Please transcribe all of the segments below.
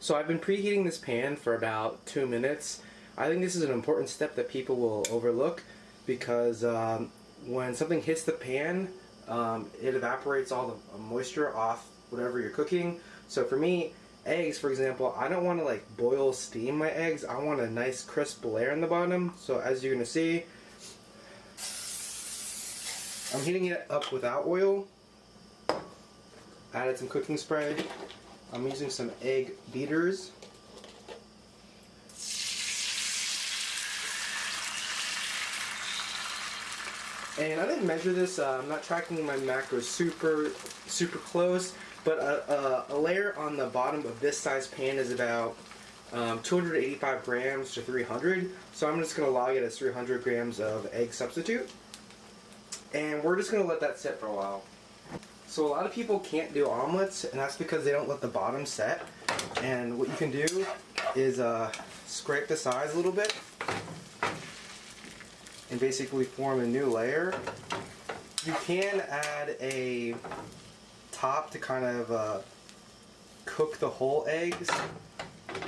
So I've been preheating this pan for about 2 minutes. I think this is an important step that people will overlook because when something hits the pan, it evaporates all the moisture off whatever you're cooking. So for me, eggs, for example, I don't want to like boil steam my eggs. I want a nice crisp layer in the bottom. So as you're going to see, I'm heating it up without oil. Added some cooking spray. I'm using some egg beaters. And I didn't measure this. I'm not tracking my macros super close, but a layer on the bottom of this size pan is about 285 grams to 300. So I'm just going to log it as 300 grams of egg substitute. And we're just going to let that sit for a while. So a lot of people can't do omelets, and that's because they don't let the bottom set. And what you can do is scrape the sides a little bit and basically form a new layer. You can add a top to kind of cook the whole eggs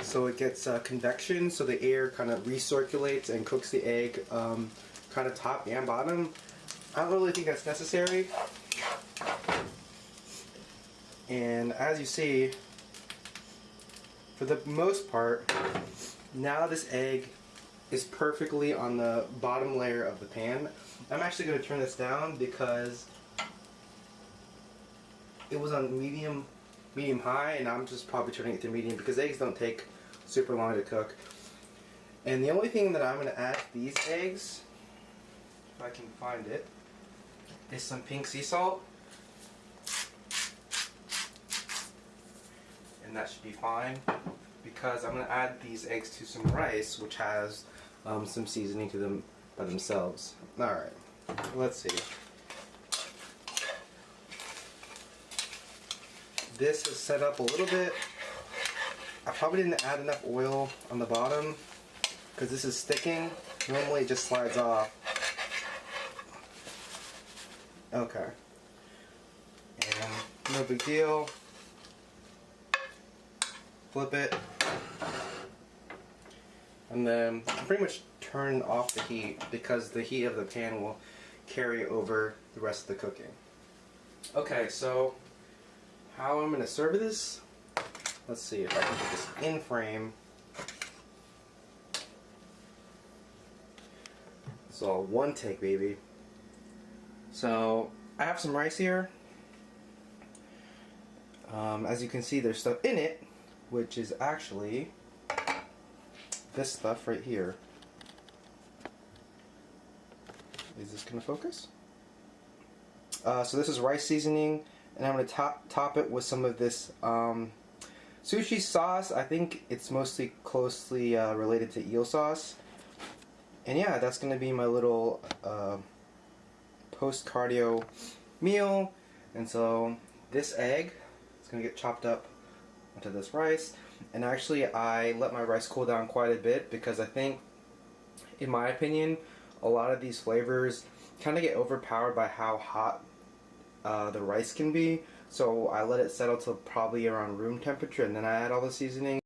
so it gets convection, so the air kind of recirculates and cooks the egg kind of top and bottom. I don't really think that's necessary. And as you see, for the most part, now this egg is perfectly on the bottom layer of the pan. I'm actually going to turn this down because it was on medium high, and I'm just probably turning it to medium because eggs don't take super long to cook. And the only thing that I'm going to add to these eggs, if I can find it, is some pink sea salt. And that should be fine because I'm going to add these eggs to some rice, which has some seasoning to them by themselves. Alright, let's see. This is set up a little bit. I probably didn't add enough oil on the bottom because this is sticking. Normally it just slides off. Okay. And no big deal. Flip it, and then pretty much turn off the heat because the heat of the pan will carry over the rest of the cooking. Okay, so how I'm going to serve this, let's see if I can get this in frame. It's all one take, baby. So I have some rice here. As you can see, there's stuff in it, which is actually this stuff right here. Is this going to focus? So this is rice seasoning, and I'm going to top it with some of this sushi sauce. I think it's mostly closely related to eel sauce. And yeah, that's going to be my little post-cardio meal. And so this egg is going to get chopped up into this rice, and actually I let my rice cool down quite a bit because I think, in my opinion, a lot of these flavors kind of get overpowered by how hot the rice can be. So I let it settle to probably around room temperature, and then I add all the seasoning.